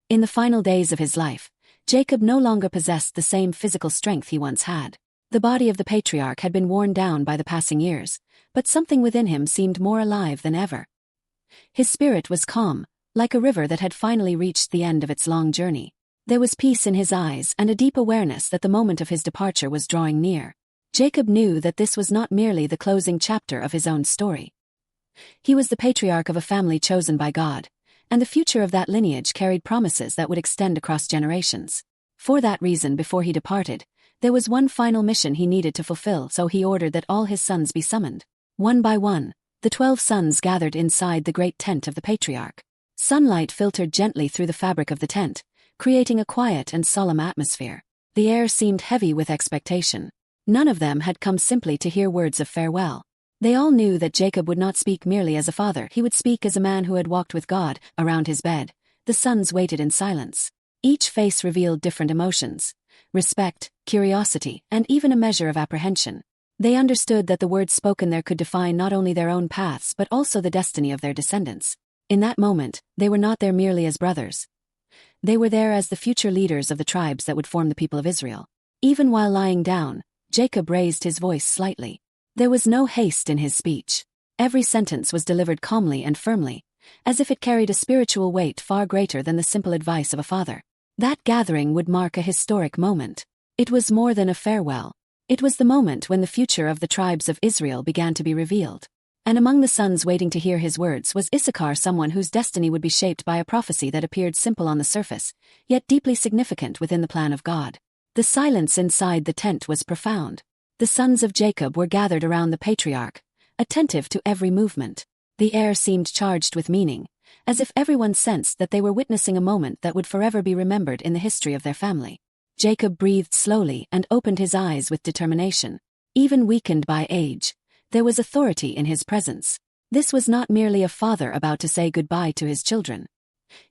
In the final days of his life, Jacob no longer possessed the same physical strength he once had. The body of the patriarch had been worn down by the passing years, but something within him seemed more alive than ever. His spirit was calm, like a river that had finally reached the end of its long journey. There was peace in his eyes and a deep awareness that the moment of his departure was drawing near. Jacob knew that this was not merely the closing chapter of his own story. He was the patriarch of a family chosen by God, and the future of that lineage carried promises that would extend across generations. For that reason, before he departed, there was one final mission he needed to fulfill, so he ordered that all his sons be summoned. One by one, the 12 sons gathered inside the great tent of the patriarch. Sunlight filtered gently through the fabric of the tent, creating a quiet and solemn atmosphere. The air seemed heavy with expectation. None of them had come simply to hear words of farewell. They all knew that Jacob would not speak merely as a father, he would speak as a man who had walked with God. Around his bed, the sons waited in silence. Each face revealed different emotions: respect, curiosity, and even a measure of apprehension. They understood that the words spoken there could define not only their own paths but also the destiny of their descendants. In that moment, they were not there merely as brothers. They were there as the future leaders of the tribes that would form the people of Israel. Even while lying down, Jacob raised his voice slightly. There was no haste in his speech. Every sentence was delivered calmly and firmly, as if it carried a spiritual weight far greater than the simple advice of a father. That gathering would mark a historic moment. It was more than a farewell. It was the moment when the future of the tribes of Israel began to be revealed. And among the sons waiting to hear his words was Issachar, someone whose destiny would be shaped by a prophecy that appeared simple on the surface, yet deeply significant within the plan of God. The silence inside the tent was profound. The sons of Jacob were gathered around the patriarch, attentive to every movement. The air seemed charged with meaning, as if everyone sensed that they were witnessing a moment that would forever be remembered in the history of their family. Jacob breathed slowly and opened his eyes with determination. Even weakened by age, there was authority in his presence. This was not merely a father about to say goodbye to his children.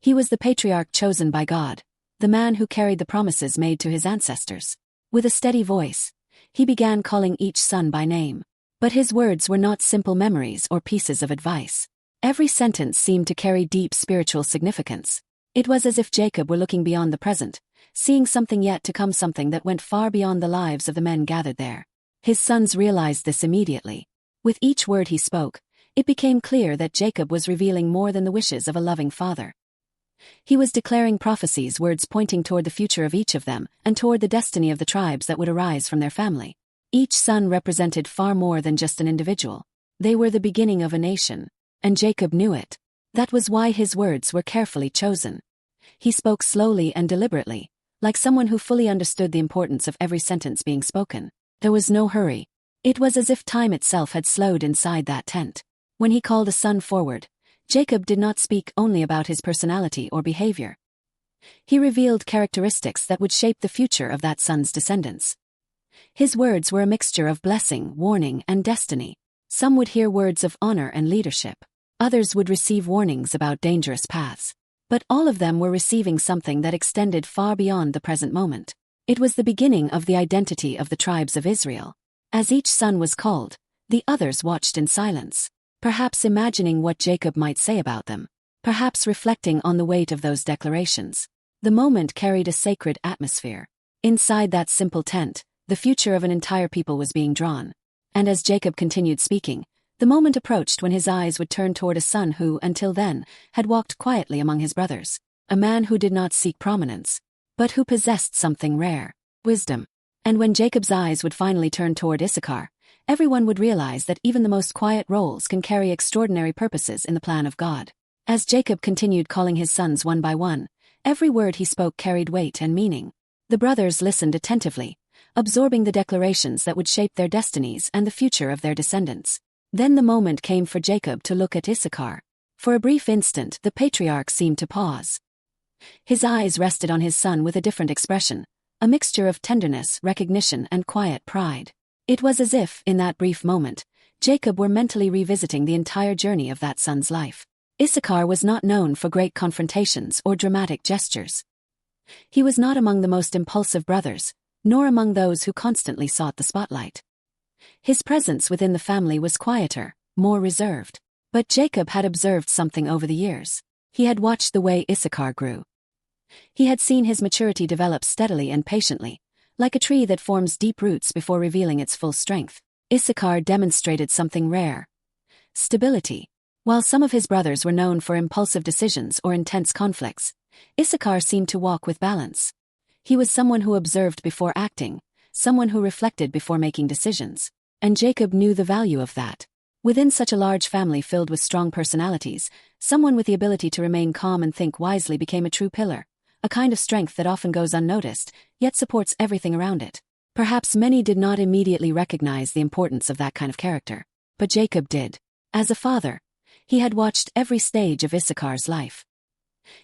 He was the patriarch chosen by God, the man who carried the promises made to his ancestors. With a steady voice, he began calling each son by name. But his words were not simple memories or pieces of advice. Every sentence seemed to carry deep spiritual significance. It was as if Jacob were looking beyond the present, seeing something yet to come, something that went far beyond the lives of the men gathered there. His sons realized this immediately. With each word he spoke, it became clear that Jacob was revealing more than the wishes of a loving father. He was declaring prophecies, words pointing toward the future of each of them and toward the destiny of the tribes that would arise from their family. Each son represented far more than just an individual. They were the beginning of a nation, and Jacob knew it. That was why his words were carefully chosen. He spoke slowly and deliberately, like someone who fully understood the importance of every sentence being spoken. There was no hurry. It was as if time itself had slowed inside that tent. When he called a son forward, Jacob did not speak only about his personality or behavior. He revealed characteristics that would shape the future of that son's descendants. His words were a mixture of blessing, warning, and destiny. Some would hear words of honor and leadership. Others would receive warnings about dangerous paths. But all of them were receiving something that extended far beyond the present moment. It was the beginning of the identity of the tribes of Israel. As each son was called, the others watched in silence, perhaps imagining what Jacob might say about them, perhaps reflecting on the weight of those declarations. The moment carried a sacred atmosphere. Inside that simple tent, the future of an entire people was being drawn. And as Jacob continued speaking, the moment approached when his eyes would turn toward a son who, until then, had walked quietly among his brothers. A man who did not seek prominence, but who possessed something rare: wisdom. And when Jacob's eyes would finally turn toward Issachar, everyone would realize that even the most quiet roles can carry extraordinary purposes in the plan of God. As Jacob continued calling his sons one by one, every word he spoke carried weight and meaning. The brothers listened attentively, absorbing the declarations that would shape their destinies and the future of their descendants. Then the moment came for Jacob to look at Issachar. For a brief instant, the patriarch seemed to pause. His eyes rested on his son with a different expression, a mixture of tenderness, recognition, and quiet pride. It was as if, in that brief moment, Jacob were mentally revisiting the entire journey of that son's life. Issachar was not known for great confrontations or dramatic gestures. He was not among the most impulsive brothers, nor among those who constantly sought the spotlight. His presence within the family was quieter, more reserved. But Jacob had observed something over the years. He had watched the way Issachar grew. He had seen his maturity develop steadily and patiently, like a tree that forms deep roots before revealing its full strength. Issachar demonstrated something rare: stability. While some of his brothers were known for impulsive decisions or intense conflicts, Issachar seemed to walk with balance. He was someone who observed before acting, someone who reflected before making decisions. And Jacob knew the value of that. Within such a large family filled with strong personalities, someone with the ability to remain calm and think wisely became a true pillar, a kind of strength that often goes unnoticed, yet supports everything around it. Perhaps many did not immediately recognize the importance of that kind of character, but Jacob did. As a father, he had watched every stage of Issachar's life.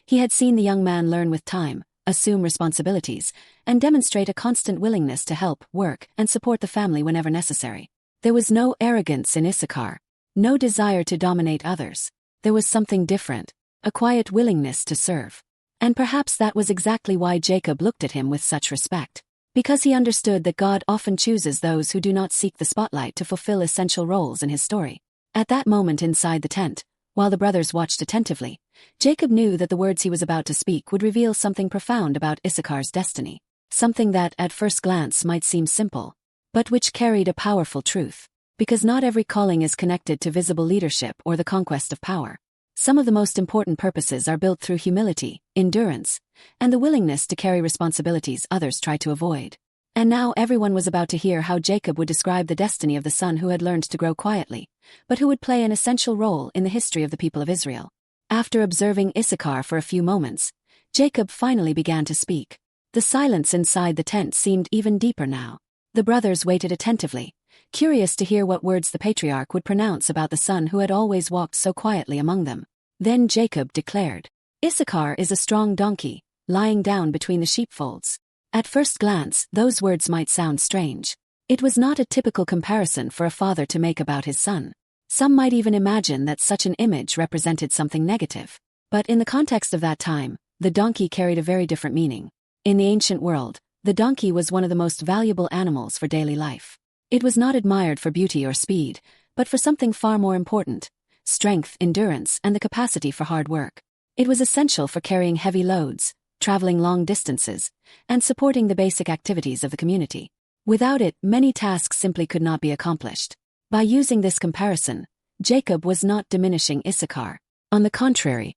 He had seen the young man learn with time, assume responsibilities, and demonstrate a constant willingness to help, work, and support the family whenever necessary. There was no arrogance in Issachar, no desire to dominate others. There was something different, a quiet willingness to serve. And perhaps that was exactly why Jacob looked at him with such respect. Because he understood that God often chooses those who do not seek the spotlight to fulfill essential roles in his story. At that moment inside the tent, while the brothers watched attentively, Jacob knew that the words he was about to speak would reveal something profound about Issachar's destiny. Something that, at first glance, might seem simple, but which carried a powerful truth. Because not every calling is connected to visible leadership or the conquest of power. Some of the most important purposes are built through humility, endurance, and the willingness to carry responsibilities others try to avoid. And now everyone was about to hear how Jacob would describe the destiny of the son who had learned to grow quietly, but who would play an essential role in the history of the people of Israel. After observing Issachar for a few moments, Jacob finally began to speak. The silence inside the tent seemed even deeper now. The brothers waited attentively, curious to hear what words the patriarch would pronounce about the son who had always walked so quietly among them. Then Jacob declared, "Issachar is a strong donkey, lying down between the sheepfolds." At first glance, those words might sound strange. It was not a typical comparison for a father to make about his son. Some might even imagine that such an image represented something negative. But in the context of that time, the donkey carried a very different meaning. In the ancient world, the donkey was one of the most valuable animals for daily life. It was not admired for beauty or speed, but for something far more important: strength, endurance, and the capacity for hard work. It was essential for carrying heavy loads, traveling long distances, and supporting the basic activities of the community. Without it, many tasks simply could not be accomplished. By using this comparison, Jacob was not diminishing Issachar. On the contrary,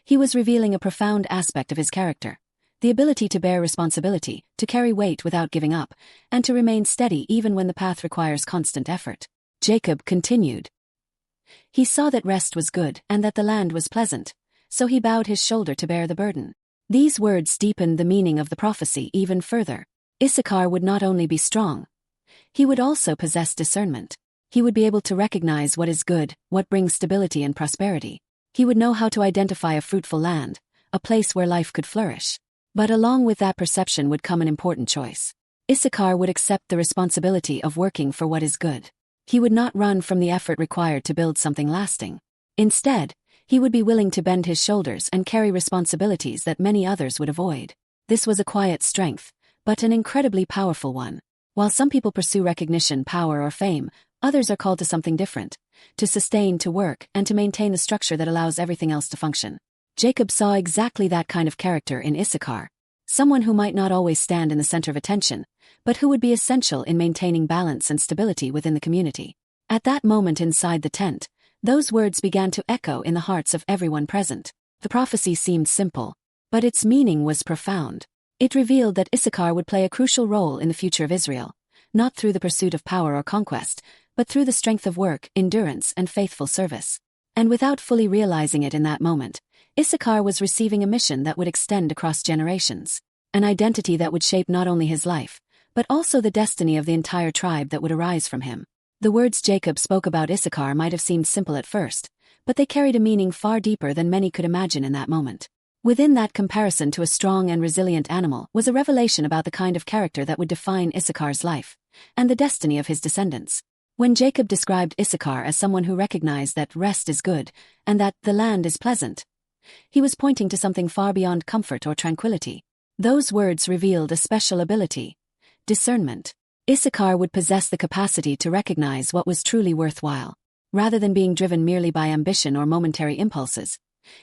he was revealing a profound aspect of his character: the ability to bear responsibility, to carry weight without giving up, and to remain steady even when the path requires constant effort. Jacob continued. He saw that rest was good and that the land was pleasant, so he bowed his shoulder to bear the burden. These words deepened the meaning of the prophecy even further. Issachar would not only be strong, he would also possess discernment. He would be able to recognize what is good, what brings stability and prosperity. He would know how to identify a fruitful land, a place where life could flourish. But along with that perception would come an important choice. Issachar would accept the responsibility of working for what is good. He would not run from the effort required to build something lasting. Instead, he would be willing to bend his shoulders and carry responsibilities that many others would avoid. This was a quiet strength, but an incredibly powerful one. While some people pursue recognition, power, or fame, others are called to something different: to sustain, to work, and to maintain the structure that allows everything else to function. Jacob saw exactly that kind of character in Issachar. Someone who might not always stand in the center of attention, but who would be essential in maintaining balance and stability within the community. At that moment inside the tent, those words began to echo in the hearts of everyone present. The prophecy seemed simple, but its meaning was profound. It revealed that Issachar would play a crucial role in the future of Israel, not through the pursuit of power or conquest, but through the strength of work, endurance, and faithful service. And without fully realizing it in that moment, Issachar was receiving a mission that would extend across generations, an identity that would shape not only his life, but also the destiny of the entire tribe that would arise from him. The words Jacob spoke about Issachar might have seemed simple at first, but they carried a meaning far deeper than many could imagine in that moment. Within that comparison to a strong and resilient animal was a revelation about the kind of character that would define Issachar's life, and the destiny of his descendants. When Jacob described Issachar as someone who recognized that rest is good, and that the land is pleasant, he was pointing to something far beyond comfort or tranquility. Those words revealed a special ability: discernment. Issachar would possess the capacity to recognize what was truly worthwhile. Rather than being driven merely by ambition or momentary impulses,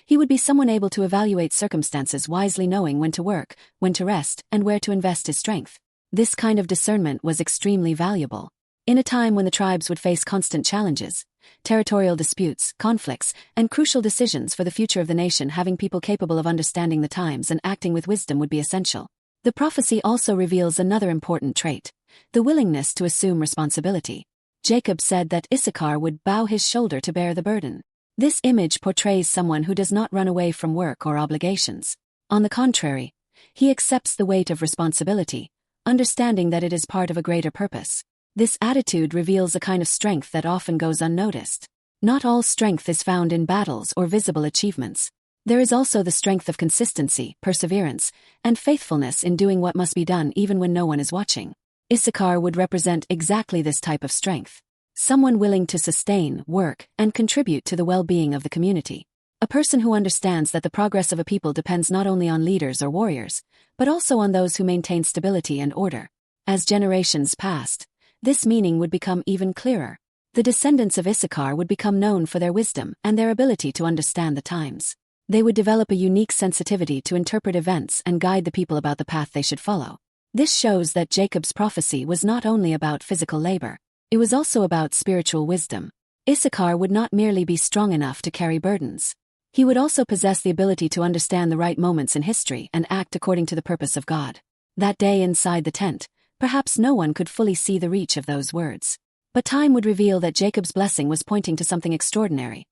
He would be someone able to evaluate circumstances wisely, knowing when to work, when to rest, and where to invest his strength. This kind of discernment was extremely valuable. In a time when the tribes would face constant challenges, territorial disputes, conflicts, and crucial decisions for the future of the nation, having people capable of understanding the times and acting with wisdom would be essential. The prophecy also reveals another important trait: the willingness to assume responsibility. Jacob said that Issachar would bow his shoulder to bear the burden. This image portrays someone who does not run away from work or obligations. On the contrary, he accepts the weight of responsibility, understanding that it is part of a greater purpose. This attitude reveals a kind of strength that often goes unnoticed. Not all strength is found in battles or visible achievements. There is also the strength of consistency, perseverance, and faithfulness in doing what must be done even when no one is watching. Issachar would represent exactly this type of strength. Someone willing to sustain, work, and contribute to the well-being of the community. A person who understands that the progress of a people depends not only on leaders or warriors, but also on those who maintain stability and order. As generations passed, this meaning would become even clearer. The descendants of Issachar would become known for their wisdom and their ability to understand the times. They would develop a unique sensitivity to interpret events and guide the people about the path they should follow. This shows that Jacob's prophecy was not only about physical labor, it was also about spiritual wisdom. Issachar would not merely be strong enough to carry burdens. He would also possess the ability to understand the right moments in history and act according to the purpose of God. That day inside the tent, perhaps no one could fully see the reach of those words. But time would reveal that Jacob's blessing was pointing to something extraordinary.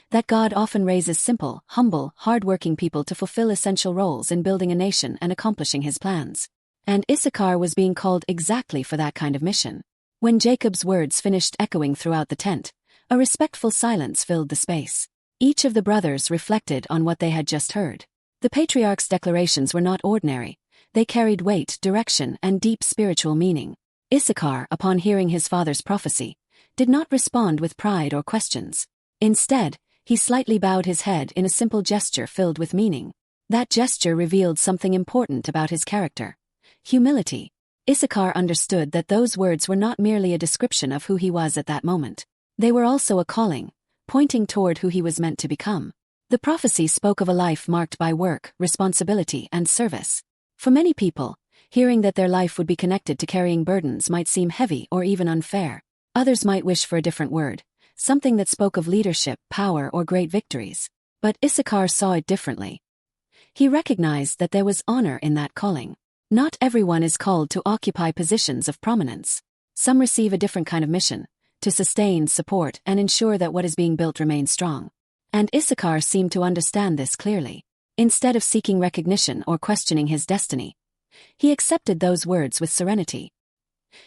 That God often raises simple, humble, hard-working people to fulfill essential roles in building a nation and accomplishing his plans. And Issachar was being called exactly for that kind of mission. When Jacob's words finished echoing throughout the tent, a respectful silence filled the space. Each of the brothers reflected on what they had just heard. The patriarch's declarations were not ordinary. They carried weight, direction, and deep spiritual meaning. Issachar, upon hearing his father's prophecy, did not respond with pride or questions. Instead, he slightly bowed his head in a simple gesture filled with meaning. That gesture revealed something important about his character: humility. Issachar understood that those words were not merely a description of who he was at that moment. They were also a calling, pointing toward who he was meant to become. The prophecy spoke of a life marked by work, responsibility, and service. For many people, hearing that their life would be connected to carrying burdens might seem heavy or even unfair. Others might wish for a different word, something that spoke of leadership, power, or great victories. But Issachar saw it differently. He recognized that there was honor in that calling. Not everyone is called to occupy positions of prominence. Some receive a different kind of mission: to sustain, support, and ensure that what is being built remains strong. And Issachar seemed to understand this clearly. Instead of seeking recognition or questioning his destiny, he accepted those words with serenity.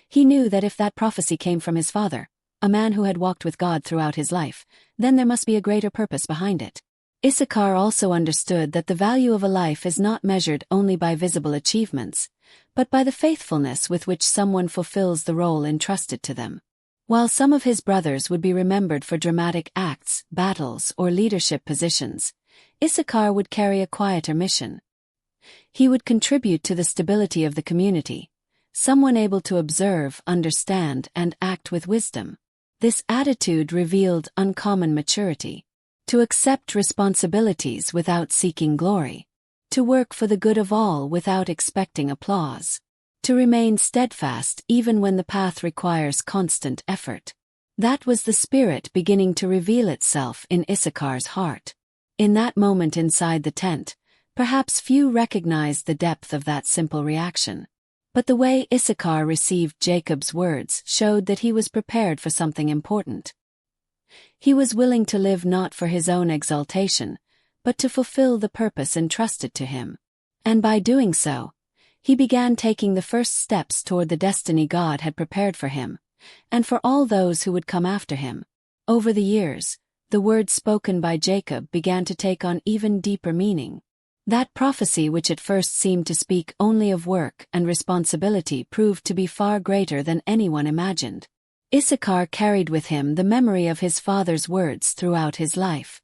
He knew that if that prophecy came from his father, a man who had walked with God throughout his life, then there must be a greater purpose behind it. Issachar also understood that the value of a life is not measured only by visible achievements, but by the faithfulness with which someone fulfills the role entrusted to them. While some of his brothers would be remembered for dramatic acts, battles, or leadership positions, Issachar would carry a quieter mission. He would contribute to the stability of the community, someone able to observe, understand, and act with wisdom. This attitude revealed uncommon maturity: to accept responsibilities without seeking glory, to work for the good of all without expecting applause, to remain steadfast even when the path requires constant effort. That was the spirit beginning to reveal itself in Issachar's heart. In that moment inside the tent, perhaps few recognized the depth of that simple reaction. But the way Issachar received Jacob's words showed that he was prepared for something important. He was willing to live not for his own exaltation, but to fulfill the purpose entrusted to him. And by doing so, he began taking the first steps toward the destiny God had prepared for him, and for all those who would come after him. Over the years, the words spoken by Jacob began to take on even deeper meaning. That prophecy, which at first seemed to speak only of work and responsibility, proved to be far greater than anyone imagined. Issachar carried with him the memory of his father's words throughout his life.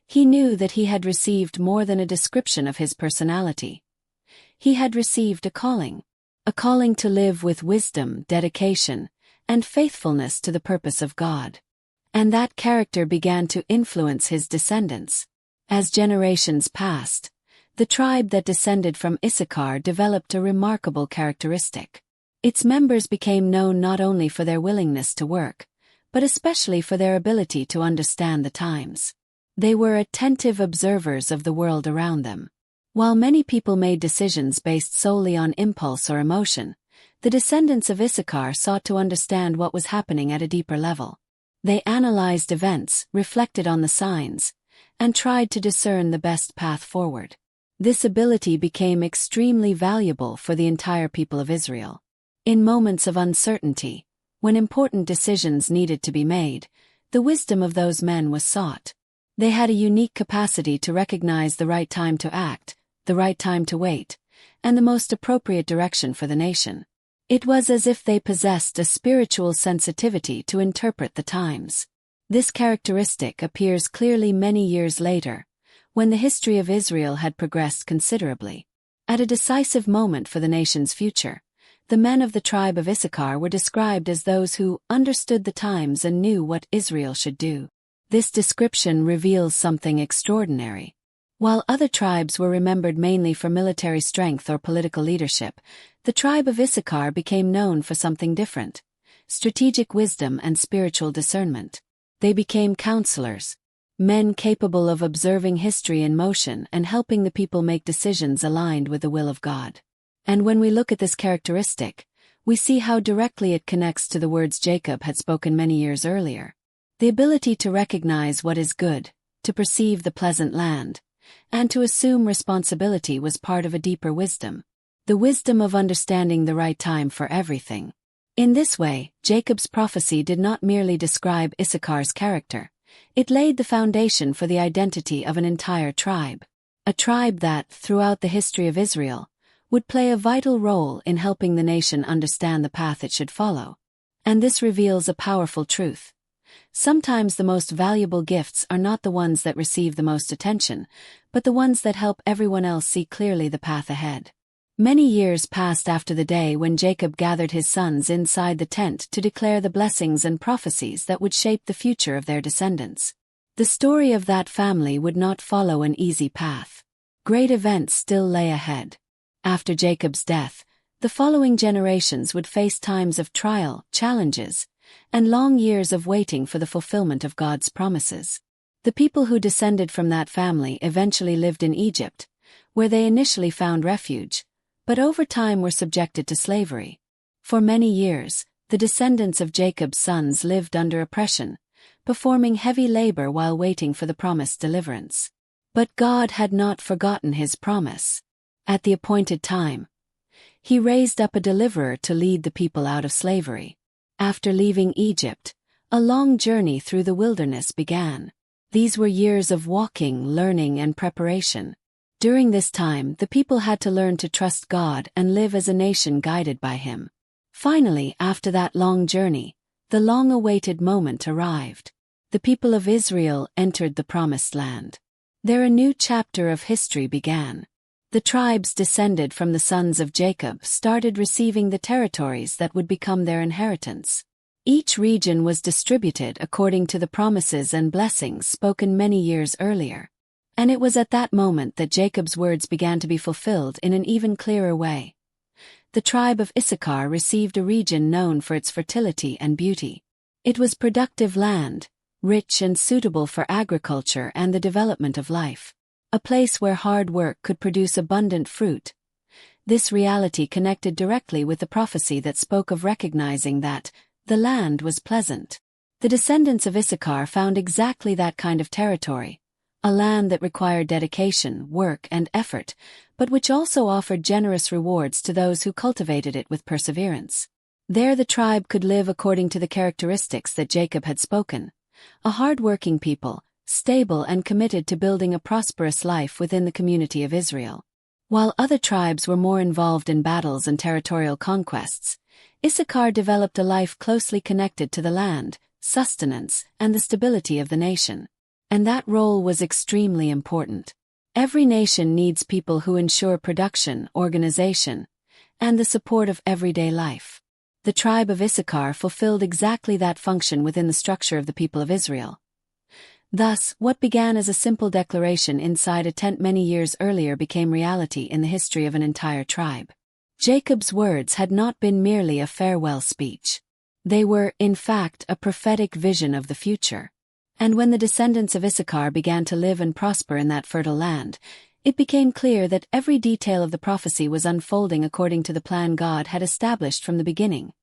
He knew that he had received more than a description of his personality. He had received a calling to live with wisdom, dedication, and faithfulness to the purpose of God. And that character began to influence his descendants. As generations passed, the tribe that descended from Issachar developed a remarkable characteristic. Its members became known not only for their willingness to work, but especially for their ability to understand the times. They were attentive observers of the world around them. While many people made decisions based solely on impulse or emotion, the descendants of Issachar sought to understand what was happening at a deeper level. They analyzed events, reflected on the signs, and tried to discern the best path forward. This ability became extremely valuable for the entire people of Israel. In moments of uncertainty, when important decisions needed to be made, the wisdom of those men was sought. They had a unique capacity to recognize the right time to act, the right time to wait, and the most appropriate direction for the nation. It was as if they possessed a spiritual sensitivity to interpret the times. This characteristic appears clearly many years later, when the history of Israel had progressed considerably. At a decisive moment for the nation's future, the men of the tribe of Issachar were described as those who understood the times and knew what Israel should do. This description reveals something extraordinary. While other tribes were remembered mainly for military strength or political leadership, the tribe of Issachar became known for something different: strategic wisdom and spiritual discernment. They became counselors, men capable of observing history in motion and helping the people make decisions aligned with the will of God. And when we look at this characteristic, we see how directly it connects to the words Jacob had spoken many years earlier. The ability to recognize what is good, to perceive the pleasant land, and to assume responsibility was part of a deeper wisdom. The wisdom of understanding the right time for everything. In this way, Jacob's prophecy did not merely describe Issachar's character. It laid the foundation for the identity of an entire tribe. A tribe that, throughout the history of Israel, would play a vital role in helping the nation understand the path it should follow. And this reveals a powerful truth. Sometimes the most valuable gifts are not the ones that receive the most attention, but the ones that help everyone else see clearly the path ahead. Many years passed after the day when Jacob gathered his sons inside the tent to declare the blessings and prophecies that would shape the future of their descendants. The story of that family would not follow an easy path. Great events still lay ahead. After Jacob's death, the following generations would face times of trial, challenges, and long years of waiting for the fulfillment of God's promises. The people who descended from that family eventually lived in Egypt, where they initially found refuge, but over time were subjected to slavery. For many years, the descendants of Jacob's sons lived under oppression, performing heavy labor while waiting for the promised deliverance. But God had not forgotten his promise. At the appointed time, he raised up a deliverer to lead the people out of slavery. After leaving Egypt, a long journey through the wilderness began. These were years of walking, learning, and preparation. During this time, the people had to learn to trust God and live as a nation guided by him. Finally, after that long journey, the long-awaited moment arrived. The people of Israel entered the Promised Land. There a new chapter of history began. The tribes descended from the sons of Jacob started receiving the territories that would become their inheritance. Each region was distributed according to the promises and blessings spoken many years earlier. And it was at that moment that Jacob's words began to be fulfilled in an even clearer way. The tribe of Issachar received a region known for its fertility and beauty. It was productive land, rich and suitable for agriculture and the development of life. A place where hard work could produce abundant fruit. This reality connected directly with the prophecy that spoke of recognizing that the land was pleasant. The descendants of Issachar found exactly that kind of territory, a land that required dedication, work, and effort, but which also offered generous rewards to those who cultivated it with perseverance. There the tribe could live according to the characteristics that Jacob had spoken, a hard-working people, stable and committed to building a prosperous life within the community of Israel. While other tribes were more involved in battles and territorial conquests, Issachar developed a life closely connected to the land, sustenance, and the stability of the nation. And that role was extremely important. Every nation needs people who ensure production, organization, and the support of everyday life. The tribe of Issachar fulfilled exactly that function within the structure of the people of Israel. Thus, what began as a simple declaration inside a tent many years earlier became reality in the history of an entire tribe. Jacob's words had not been merely a farewell speech. They were, in fact, a prophetic vision of the future. And when the descendants of Issachar began to live and prosper in that fertile land, it became clear that every detail of the prophecy was unfolding according to the plan God had established from the beginning.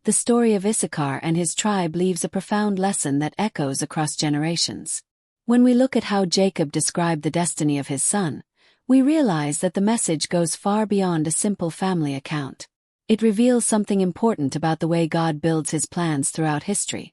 The story of Issachar and his tribe leaves a profound lesson that echoes across generations. When we look at how Jacob described the destiny of his son, we realize that the message goes far beyond a simple family account. It reveals something important about the way God builds his plans throughout history.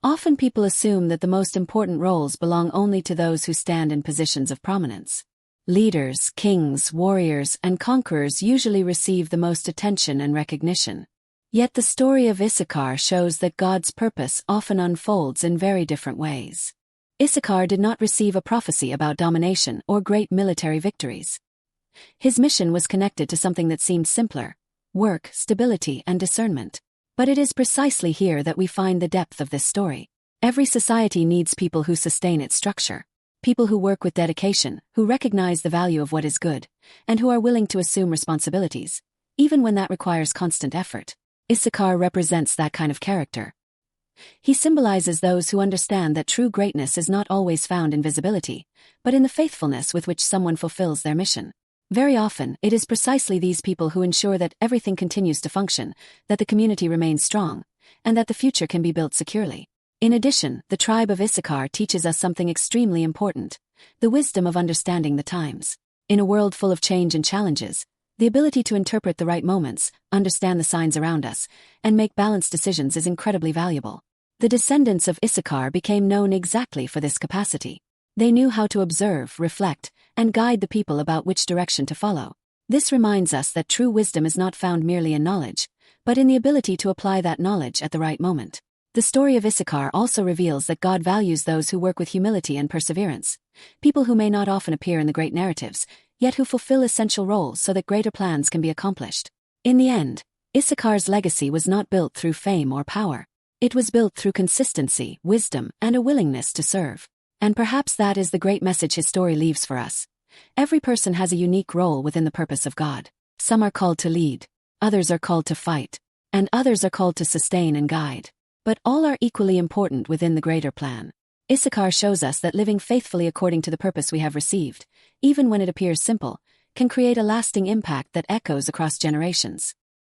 Often people assume that the most important roles belong only to those who stand in positions of prominence. Leaders, kings, warriors, and conquerors usually receive the most attention and recognition. Yet the story of Issachar shows that God's purpose often unfolds in very different ways. Issachar did not receive a prophecy about domination or great military victories. His mission was connected to something that seemed simpler: work, stability, and discernment. But it is precisely here that we find the depth of this story. Every society needs people who sustain its structure. People who work with dedication, who recognize the value of what is good, and who are willing to assume responsibilities, even when that requires constant effort. Issachar represents that kind of character. He symbolizes those who understand that true greatness is not always found in visibility, but in the faithfulness with which someone fulfills their mission. Very often, it is precisely these people who ensure that everything continues to function, that the community remains strong, and that the future can be built securely. In addition, the tribe of Issachar teaches us something extremely important: the wisdom of understanding the times. In a world full of change and challenges, the ability to interpret the right moments, understand the signs around us, and make balanced decisions is incredibly valuable. The descendants of Issachar became known exactly for this capacity. They knew how to observe, reflect, and guide the people about which direction to follow. This reminds us that true wisdom is not found merely in knowledge, but in the ability to apply that knowledge at the right moment. The story of Issachar also reveals that God values those who work with humility and perseverance, people who may not often appear in the great narratives, yet who fulfill essential roles so that greater plans can be accomplished. In the end, Issachar's legacy was not built through fame or power. It was built through consistency, wisdom, and a willingness to serve. And perhaps that is the great message his story leaves for us. Every person has a unique role within the purpose of God. Some are called to lead, others are called to fight, and others are called to sustain and guide. But all are equally important within the greater plan. Issachar shows us that living faithfully according to the purpose we have received, even when it appears simple, can create a lasting impact that echoes across generations.